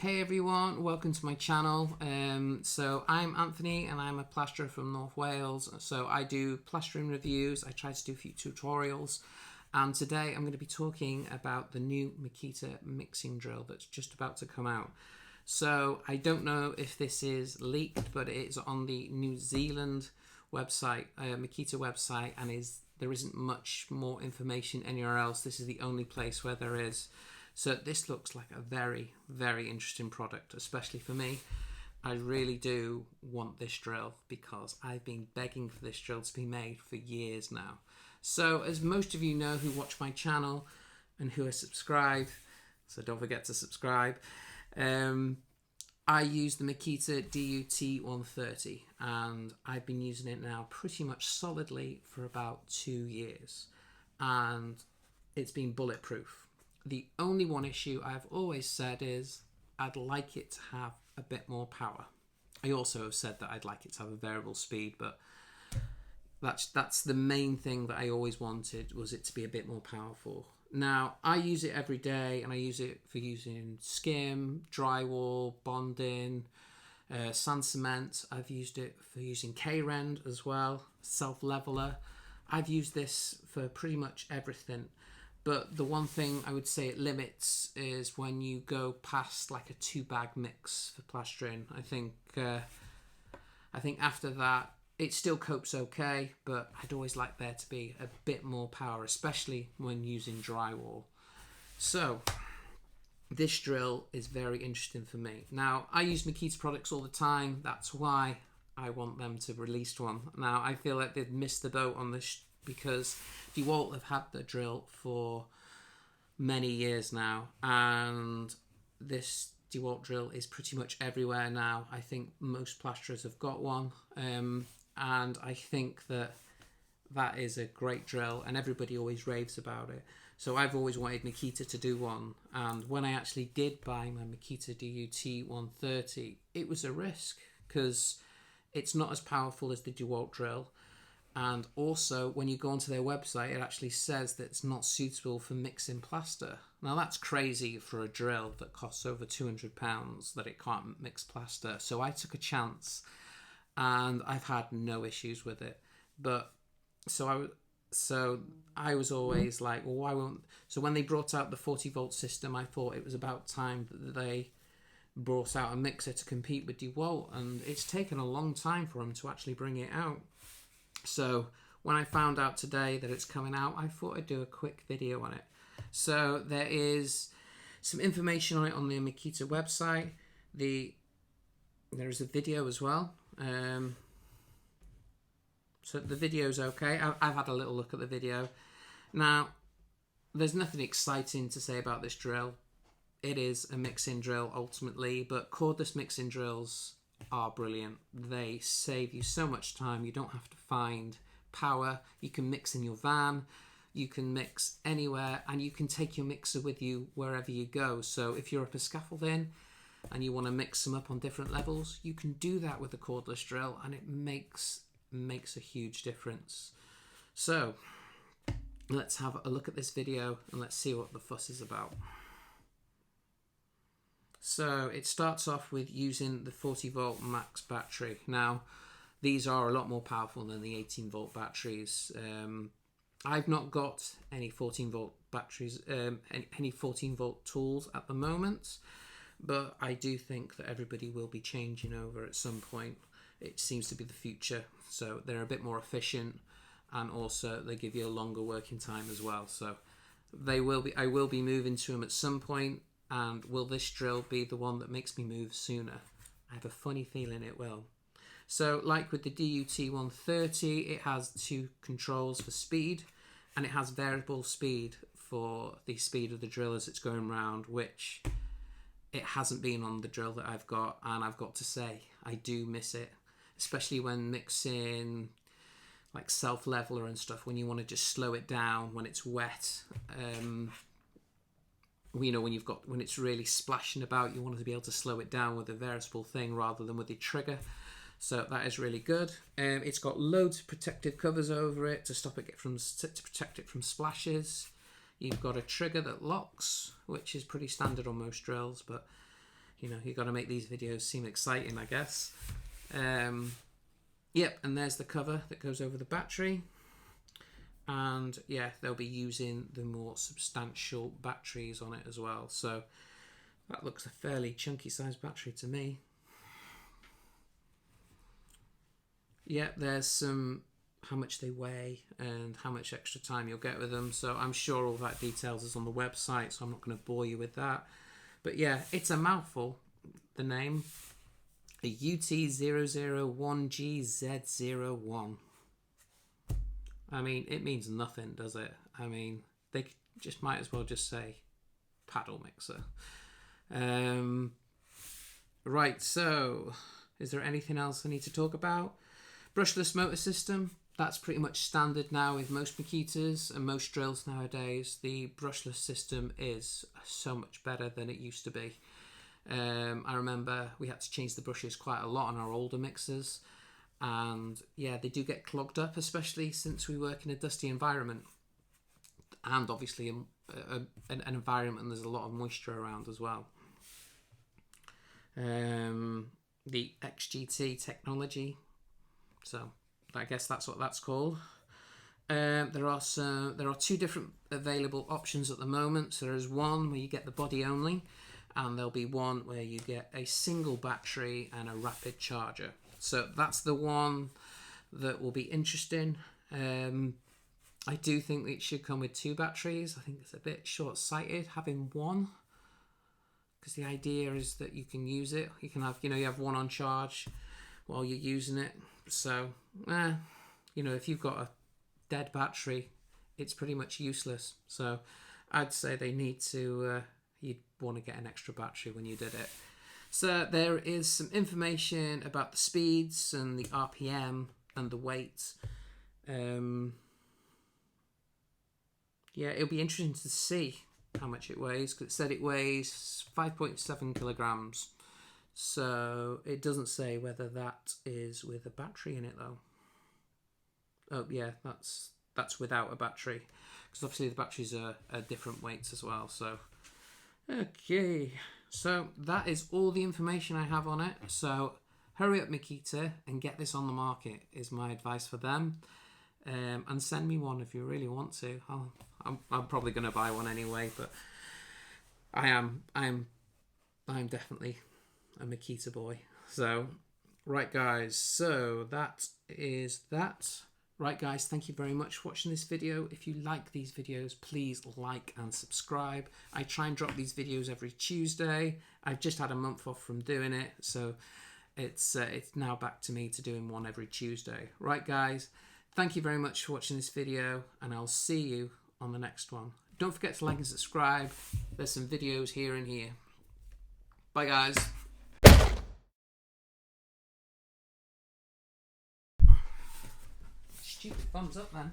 Hey everyone, welcome to my channel. So I'm Anthony and I'm a plasterer from North Wales. So I do plastering reviews, I try to do a few tutorials, and today I'm going to be talking about the new Makita mixing drill that's just about to come out. So I don't know if this is leaked, but it is on the New Zealand website, Makita website, and there isn't much more information anywhere else. This is the only place where there is. So this looks like a very, very interesting product, especially for me. I really do want this drill because I've been begging for this drill to be made for years now. So as most of you know who watch my channel and who are subscribed, so don't forget to subscribe, I use the Makita DT130 and I've been using it now pretty much solidly for about 2 years and it's been bulletproof. The only one issue I've always said is I'd like it to have a bit more power. I also have said that I'd like it to have a variable speed, but that's the main thing that I always wanted, was it to be a bit more powerful. Now, I use it every day and I use it for using skim, drywall, bonding, sand cement. I've used it for using K-rend as well, self-leveler. I've used this for pretty much everything. But the one thing I would say it limits is when you go past like a 2-bag mix for plastering. I think after that it still copes okay, but I'd always like there to be a bit more power, especially when using drywall. So this drill is very interesting for me. Now, I use Makita products all the time. That's why I want them to release one. Now, I feel like they've missed the boat on this because DeWalt have had the drill for many years now, and this DeWalt drill is pretty much everywhere now. I think most plasterers have got one, and I think that is a great drill and everybody always raves about it. So I've always wanted Makita to do one, and when I actually did buy my Makita DT130, it was a risk because it's not as powerful as the DeWalt drill. And also, when you go onto their website, it actually says that it's not suitable for mixing plaster. Now, that's crazy for a drill that costs over £200, that it can't mix plaster. So I took a chance, and I've had no issues with it. But so I was always like, well, why won't? So when they brought out the 40-volt system, I thought it was about time that they brought out a mixer to compete with DeWalt, and it's taken a long time for them to actually bring it out. So when I found out today that it's coming out, I thought I'd do a quick video on it. So there is some information on it on the Makita website. There is a video as well. So the video's okay. I've had a little look at the video. Now, there's nothing exciting to say about this drill. It is a mixing drill ultimately, but cordless mixing drills are brilliant. They save you so much time. You don't have to find power. You can mix in your van, you can mix anywhere, and you can take your mixer with you wherever you go. So if you're up a scaffolding and you want to mix them up on different levels, you can do that with a cordless drill, and it makes a huge difference. So let's have a look at this video and let's see what the fuss is about. So it starts off with using the 40-volt max battery. Now, these are a lot more powerful than the 18-volt batteries. I've not got any 14-volt batteries, any 14-volt tools at the moment, but I do think that everybody will be changing over at some point. It seems to be the future. So they're a bit more efficient, and also they give you a longer working time as well. So I will be moving to them at some point. And will this drill be the one that makes me move sooner? I have a funny feeling it will. So like with the DT130, it has 2 controls for speed, and it has variable speed for the speed of the drill as it's going round, which it hasn't been on the drill that I've got, and I've got to say, I do miss it, especially when mixing like self-leveler and stuff, when you want to just slow it down when it's wet. You know, when it's really splashing about, you want to be able to slow it down with a variable thing rather than with the trigger. So that is really good. It's got loads of protective covers over it to protect it from splashes. You've got a trigger that locks, which is pretty standard on most drills, but you know, you got to make these videos seem exciting, I guess. Yep, and there's the cover that goes over the battery. And yeah, they'll be using the more substantial batteries on it as well. So that looks a fairly chunky sized battery to me. Yeah, there's some how much they weigh and how much extra time you'll get with them. So I'm sure all that details is on the website, so I'm not going to bore you with that. But yeah, it's a mouthful, the name. A UT001GZ01. I mean, it means nothing, does it? I mean, they just might as well just say paddle mixer. Right, so is there anything else I need to talk about? Brushless motor system. That's pretty much standard now with most Makitas and most drills nowadays. The brushless system is so much better than it used to be. I remember we had to change the brushes quite a lot on our older mixers, and yeah, they do get clogged up, especially since we work in a dusty environment, and obviously an environment there's a lot of moisture around as well. The XGT technology, so I guess that's what that's called. There are two different available options at the moment. So there's one where you get the body only, and there'll be one where you get a single battery and a rapid charger. So that's the one that will be interesting. I do think it should come with 2 batteries. I think it's a bit short-sighted having one, because the idea is that you can use it. You can have, you have one on charge while you're using it. So, if you've got a dead battery, it's pretty much useless. So I'd say they need to, you'd want to get an extra battery when you did it. So there is some information about the speeds and the RPM and the weight. Yeah, it'll be interesting to see how much it weighs, because it said it weighs 5.7 kilograms. So it doesn't say whether that is with a battery in it though. Oh yeah, that's without a battery, because obviously the batteries are different weights as well. So okay, so that is all the information I have on it. So hurry up, Makita, and get this on the market is my advice for them. And send me one if you really want to. I'm probably going to buy one anyway, but I'm definitely a Makita boy. So right guys, so that is that. Right guys, thank you very much for watching this video. If you like these videos, please like and subscribe. I try and drop these videos every Tuesday. I've just had a month off from doing it, so it's now back to me to doing one every Tuesday. Right guys, thank you very much for watching this video, and I'll see you on the next one. Don't forget to like and subscribe. There's some videos here and here. Bye guys. Stupid thumbs up, man.